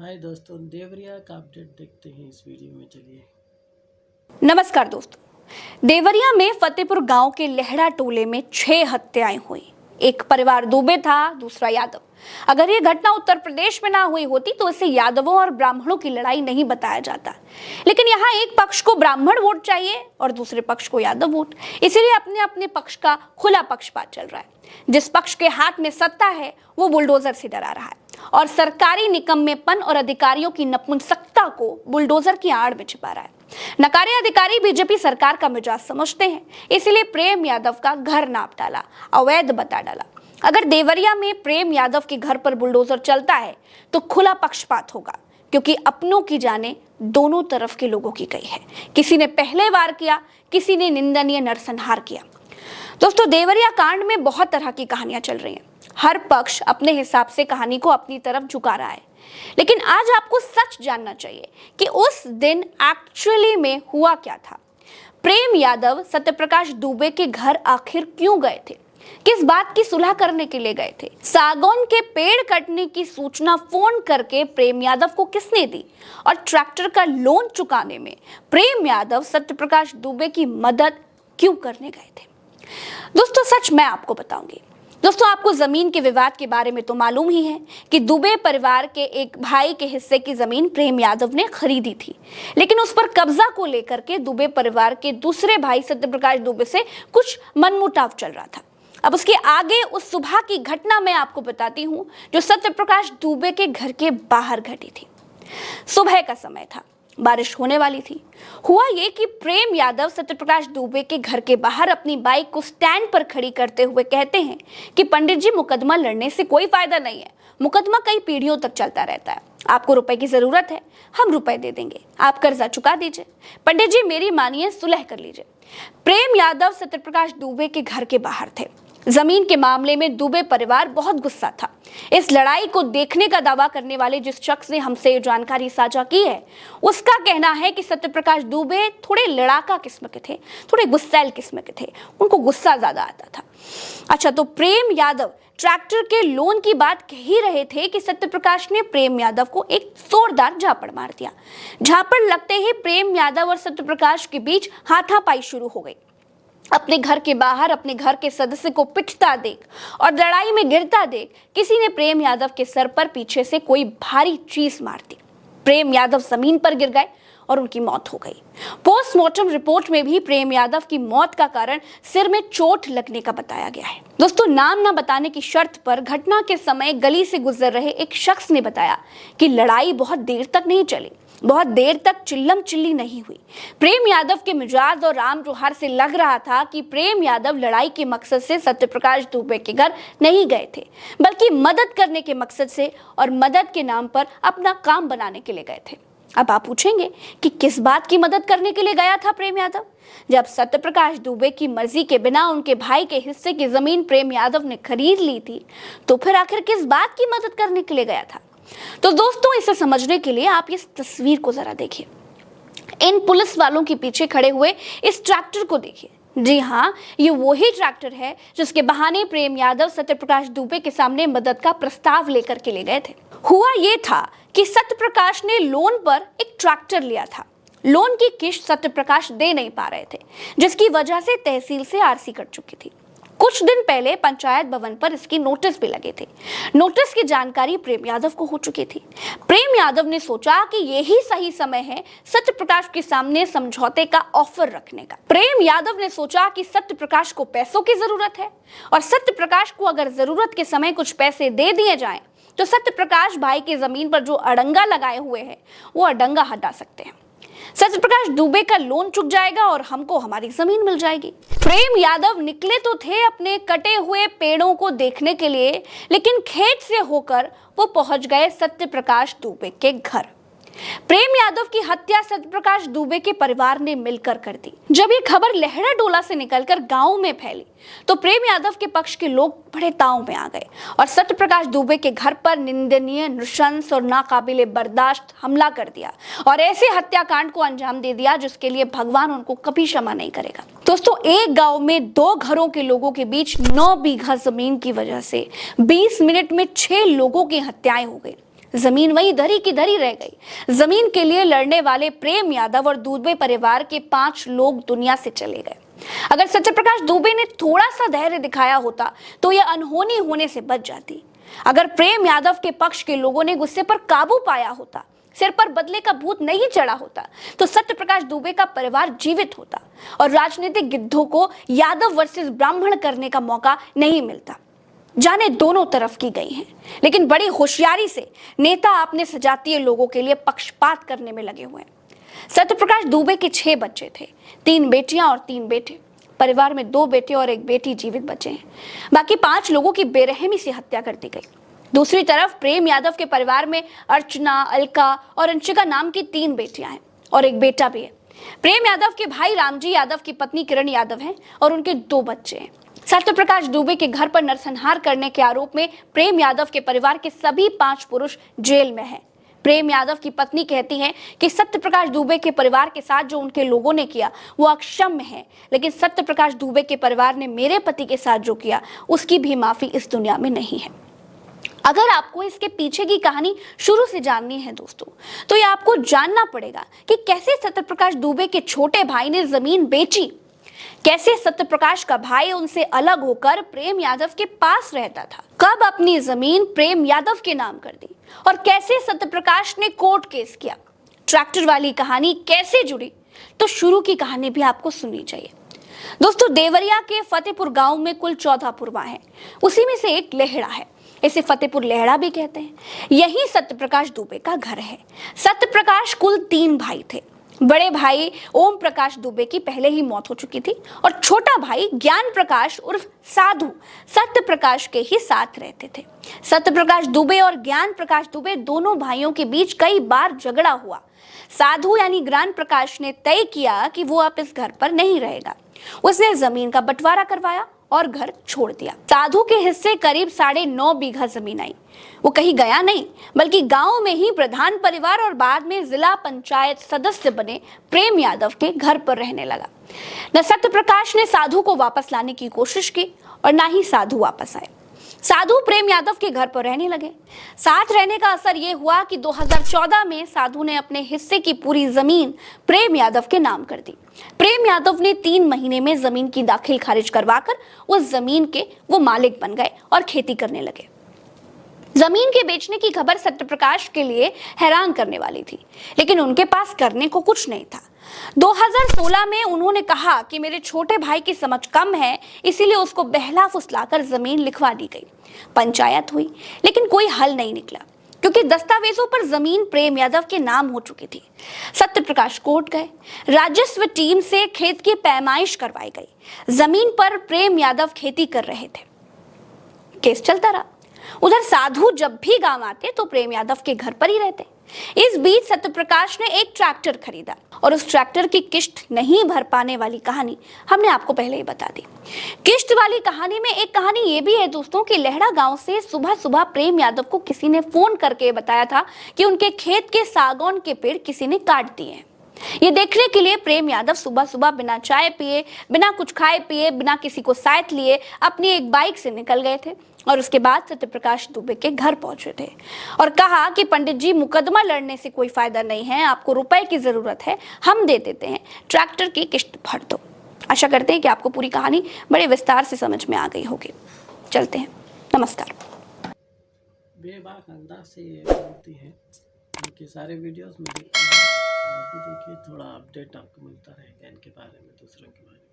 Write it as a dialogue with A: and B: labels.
A: हाय दोस्तों, देवरिया का अपडेट देखते हैं इस वीडियो में। चलिए।
B: नमस्कार दोस्तों, देवरिया में फतेहपुर गांव के लेहड़ा टोले में 6 हत्याएं हुई। एक परिवार दुबे था, दूसरा यादव। अगर ये घटना उत्तर प्रदेश में ना हुई होती तो इसे यादवों और ब्राह्मणों की लड़ाई नहीं बताया जाता, लेकिन यहाँ एक पक्ष को ब्राह्मण वोट चाहिए और दूसरे पक्ष को यादव वोट, इसीलिए अपने अपने पक्ष का खुला पक्षपात चल रहा है। जिस पक्ष के हाथ में सत्ता है वो बुलडोजर से डरा रहा है और सरकारी निकम्मेपन और अधिकारियों की नपुंसकता को बुलडोजर की आड़ में छिपा रहा है। नकारे अधिकारी बीजेपी सरकार का मिजाज समझते हैं, इसलिए प्रेम यादव का घर नाप डाला, अवैध बता डाला। अगर देवरिया में प्रेम यादव के घर पर बुलडोजर चलता है तो खुला पक्षपात होगा, क्योंकि अपनों की जाने दोनों तरफ के लोगों की गई है। किसी ने पहले वार किया, किसी ने निंदनीय नरसंहार किया। दोस्तों, देवरिया कांड में बहुत तरह की कहानियां चल रही हैं। हर पक्ष अपने हिसाब से कहानी को अपनी तरफ झुका रहा है, लेकिन आज आपको सच जानना चाहिए कि उस दिन एक्चुअली में हुआ क्या था। प्रेम यादव सत्यप्रकाश दुबे के घर आखिर क्यों गए थे? किस बात की सुलह करने के लिए गए थे? सागौन के पेड़ कटने की सूचना फोन करके प्रेम यादव को किसने दी? और ट्रैक्टर का लोन चुकाने में प्रेम यादव सत्यप्रकाश दुबे की मदद क्यों करने गए थे? दोस्तों, सच मैं आपको बताऊंगी। दोस्तों, आपको जमीन के विवाद के बारे में तो मालूम ही है कि दुबे परिवार के एक भाई के हिस्से की जमीन प्रेम यादव ने खरीदी थी, लेकिन उस पर कब्जा को लेकर के दुबे परिवार के दूसरे भाई सत्यप्रकाश दुबे से कुछ मनमुटाव चल रहा था। अब उसके आगे उस सुबह की घटना मैं आपको बताती हूँ, जो सत्यप्रकाश दुबे के घर के बाहर घटी थी। सुबह का समय था, बारिश होने वाली थी। हुआ ये कि प्रेम यादव सत्यप्रकाश दुबे के घर के बाहर अपनी बाइक को स्टैंड पर खड़ी करते हुए कहते हैं कि पंडित जी, मुकदमा लड़ने से कोई फायदा नहीं है। मुकदमा कई पीढ़ियों तक चलता रहता है। आपको रुपए की जरूरत है, हम रुपए दे देंगे, आप कर्जा चुका दीजिए। पंडित जी, मेरी मानिए, सुलह कर लीजिए। प्रेम यादव सत्यप्रकाश दुबे के घर के बाहर थे। जमीन के मामले में दुबे परिवार बहुत गुस्सा था। इस लड़ाई को देखने का दावा करने वाले जिस शख्स ने हमसे जानकारी साझा की है, उसका कहना है कि सत्यप्रकाश दुबे थोड़े लड़ाका किस्म के थे, थोड़े गुस्सैल किस्म के थे, उनको गुस्सा ज्यादा आता था। अच्छा, तो प्रेम यादव ट्रैक्टर के लोन की बात कह ही रहे थे कि सत्यप्रकाश ने प्रेम यादव को एक जोरदार झापड़ मार दिया। झापड़ लगते ही प्रेम यादव और सत्यप्रकाश के बीच हाथापाई शुरू हो गई। अपने घर के बाहर अपने घर के सदस्य को पिटता देख और लड़ाई में गिरता देख किसी ने प्रेम यादव के सर पर पीछे से कोई भारी चीज मार दी। प्रेम यादव जमीन पर गिर गए और उनकी मौत हो गई। पोस्टमार्टम रिपोर्ट में भी प्रेम यादव की मौत का कारण सिर में चोट लगने का बताया गया है। दोस्तों, नाम न बताने की शर्त पर घटना के समय गली से गुजर रहे एक शख्स ने बताया कि लड़ाई बहुत देर तक नहीं चली, बहुत देर तक चिल्लम चिल्ली नहीं हुई। प्रेम यादव के मिजाज और राम जोहार से लग रहा था कि प्रेम यादव लड़ाई के मकसद से सत्यप्रकाश दुबे के घर नहीं गए थे, बल्कि मदद करने के मकसद से और मदद के नाम पर अपना काम बनाने के लिए गए थे। अब आप पूछेंगे कि किस बात की मदद करने के लिए गया था प्रेम यादव? जब सत्यप्रकाश दुबे की मर्जी के बिना उनके भाई के हिस्से की जमीन प्रेम यादव ने खरीद ली थी, तो फिर आखिर किस बात की मदद करने के लिए गया था? तो दोस्तों, इसे समझने के लिए आप इस तस्वीर को जरा देखिए। इन पुलिस वालों के पीछे खड़े हुए इस ट्रैक्टर को देखिए। जी हाँ, ये वही ट्रैक्टर है जिसके बहाने प्रेम यादव सत्यप्रकाश दुबे के सामने मदद का प्रस्ताव लेकर के ले गए थे। हुआ ये था कि सत्यप्रकाश ने लोन पर एक ट्रैक्टर लिया था। लोन की किश्त सत्यप्रकाश दे नहीं पा रहे थे, जिसकी वजह से तहसील से आरसी कट चुकी थी। कुछ दिन पहले पंचायत भवन पर इसकी नोटिस भी लगे थे। नोटिस की जानकारी प्रेम यादव को हो चुकी थी। प्रेम यादव ने सोचा कि यही सही समय है सत्यप्रकाश के सामने समझौते का ऑफर रखने का। प्रेम यादव ने सोचा कि सत्यप्रकाश को पैसों की जरूरत है और सत्यप्रकाश को अगर जरूरत के समय कुछ पैसे दे दिए जाएं, तो सत्यप्रकाश भाई की जमीन पर जो अड़ंगा लगाए हुए हैं वो अड़ंगा हटा सकते हैं। सत्यप्रकाश दुबे का लोन चुक जाएगा और हमको हमारी जमीन मिल जाएगी। प्रेम यादव निकले तो थे अपने कटे हुए पेड़ों को देखने के लिए, लेकिन खेत से होकर वो पहुंच गए सत्यप्रकाश दुबे के घर। प्रेम यादव की हत्या सत्यप्रकाश दुबे के परिवार ने मिलकर कर दी। जब ये खबर लेहड़ा टोला से निकलकर गांव में फैली, तो प्रेम यादव के पक्ष के लोग बड़े ताव में आ गए और सत्यप्रकाश दुबे के घर पर निंदनीय, नृशंस और नाकाबिले बर्दाश्त हमला कर दिया और ऐसे हत्याकांड को अंजाम दे दिया जिसके लिए भगवान उनको कभी क्षमा नहीं करेगा। दोस्तों, एक गांव में 2 घरों के लोगों के बीच 9 बीघा जमीन की वजह से 20 मिनट में 6 लोगों की हत्याएं हो गई। जमीन वहीं धरी की धरी रह गई। जमीन के लिए लड़ने वाले प्रेम यादव और दुबे परिवार के 5 लोग दुनिया से चले गए। अगर सत्यप्रकाश दुबे ने थोड़ा सा धैर्य दिखाया होता तो यह अनहोनी होने से बच जाती। अगर प्रेम यादव के पक्ष के लोगों ने गुस्से पर काबू पाया होता, सिर पर बदले का भूत नहीं चढ़ा होता, तो सत्यप्रकाश दुबे का परिवार जीवित होता और राजनीतिक गिद्धों को यादव वर्सेस ब्राह्मण करने का मौका नहीं मिलता। जाने दोनों तरफ की गई हैं, लेकिन बड़ी होशियारी से नेता अपने सजातीय लोगों के लिए पक्षपात करने में लगे हुए हैं। सत्यप्रकाश दुबे के 6 बच्चे थे, 3 बेटियां और 3 बेटे। परिवार में 2 बेटे और 1 बेटी जीवित बचे हैं। बाकी 5 लोगों की बेरहमी से हत्या कर दी गई। दूसरी तरफ प्रेम यादव के परिवार में अर्चना, अलका और अंशिका नाम की 3 बेटियां हैं और 1 बेटा भी है। प्रेम यादव के भाई रामजी यादव की पत्नी किरण यादव हैं और उनके 2 बच्चे हैं। सत्यप्रकाश दुबे के घर पर नरसंहार करने के आरोप में प्रेम यादव के परिवार के सभी 5 पुरुष जेल में हैं। प्रेम यादव की पत्नी कहती हैं कि सत्यप्रकाश दुबे के परिवार के साथ जो उनके लोगों ने किया वो अक्षम्य है, लेकिन सत्यप्रकाश दुबे के परिवार ने मेरे पति के साथ जो किया उसकी भी माफी इस दुनिया में नहीं है। अगर आपको इसके पीछे की कहानी शुरू से जाननी है दोस्तों, तो ये आपको जानना पड़ेगा कि कैसे सत्यप्रकाश दुबे के छोटे भाई ने जमीन बेची, कैसे सत्यप्रकाश का भाई उनसे अलग होकर प्रेम यादव के पास रहता था, कब अपनी जमीन प्रेम यादव के नाम कर दी और कैसे सत्यप्रकाश ने कोर्ट केस किया। ट्रैक्टर वाली कहानी कैसे जुड़ी, तो शुरू की कहानी भी आपको सुननी चाहिए। दोस्तों, देवरिया के फतेहपुर गांव में कुल 14 पुरवा हैं, उसी में से एक लेहड़ा है। इसे फतेहपुर लेहड़ा भी कहते हैं। यही सत्यप्रकाश दुबे का घर है। सत्यप्रकाश कुल 3 भाई थे। बड़े भाई ओम प्रकाश दुबे की पहले ही मौत हो चुकी थी और छोटा भाई ज्ञान प्रकाश उर्फ साधु सत्यप्रकाश के ही साथ रहते थे। सत्यप्रकाश दुबे और ज्ञान प्रकाश दुबे दोनों भाइयों के बीच कई बार झगड़ा हुआ। साधु यानी ज्ञान प्रकाश ने तय किया कि वो अब इस घर पर नहीं रहेगा। उसने जमीन का बंटवारा करवाया और घर छोड़ दिया। साधु के हिस्से करीब 9.5 बीघा जमीन आई। वो कहीं गया नहीं, बल्कि गांव में ही प्रधान परिवार और बाद में जिला पंचायत सदस्य बने प्रेम यादव के घर पर रहने लगा। न सत्यप्रकाश ने साधु को वापस लाने की कोशिश की और ना ही साधु वापस आए। साधु प्रेम यादव के घर पर रहने लगे। साथ रहने का असर यह हुआ कि 2014 में साधु ने अपने हिस्से की पूरी जमीन प्रेम यादव के नाम कर दी। प्रेम यादव ने 3 महीने में जमीन की दाखिल खारिज करवाकर उस जमीन के वो मालिक बन गए और खेती करने लगे। जमीन के बेचने की खबर सत्यप्रकाश के लिए हैरान करने वाली थी, लेकिन उनके पास करने को कुछ नहीं था। 2016 में उन्होंने कहा कि मेरे छोटे भाई की समझ कम है, इसीलिए उसको बहला फुसलाकर जमीन लिखवा दी गई। पंचायत हुई, लेकिन कोई हल नहीं निकला, क्योंकि दस्तावेजों पर जमीन प्रेम यादव के नाम हो चुकी थी। सत्यप्रकाश कोर्ट गए। राजस्व टीम से खेत की पैमाइश करवाई गई। जमीन पर प्रेम यादव खेती कर रहे थे। केस चलता रहा। उधर साधु जब भी गांव आते तो प्रेम यादव के घर पर ही रहते। इस बीच सत्यप्रकाश ने एक ट्रैक्टर खरीदा और उस ट्रैक्टर की किश्त नहीं भर पाने वाली कहानी हमने आपको पहले ही बता दी। किश्त वाली कहानी में एक कहानी ये भी है दोस्तों कि लेहड़ा गांव से सुबह सुबह प्रेम यादव को किसी ने फोन करके बताया था कि उनके खेत के सागौन के पेड़ किसी ने काट दिए हैं। ये देखने के लिए प्रेम यादव सुबह सुबह बिना चाय पिए, बिना कुछ खाए पिए, बिना किसी को साथ लिए अपनी एक बाइक से निकल गए थे और उसके बाद सत्यप्रकाश दुबे के घर पहुंचे थे और कहा कि पंडित जी, मुकदमा लड़ने से कोई फायदा नहीं है, आपको रुपए की जरूरत है, हम दे देते हैं, ट्रैक्टर की किश्त भर दो। आशा करते हैं कि आपको पूरी कहानी बड़े विस्तार से समझ में आ गई होगी। चलते हैं, नमस्कार।
A: बेबाक अंदाज से ये होती है, इनके सारे वीडियोस में देखते हैं। आप भी देखिए, थोड़ा अपडेट आपको मिलता रहेगा इनके बारे में, दूसरों के बारे में।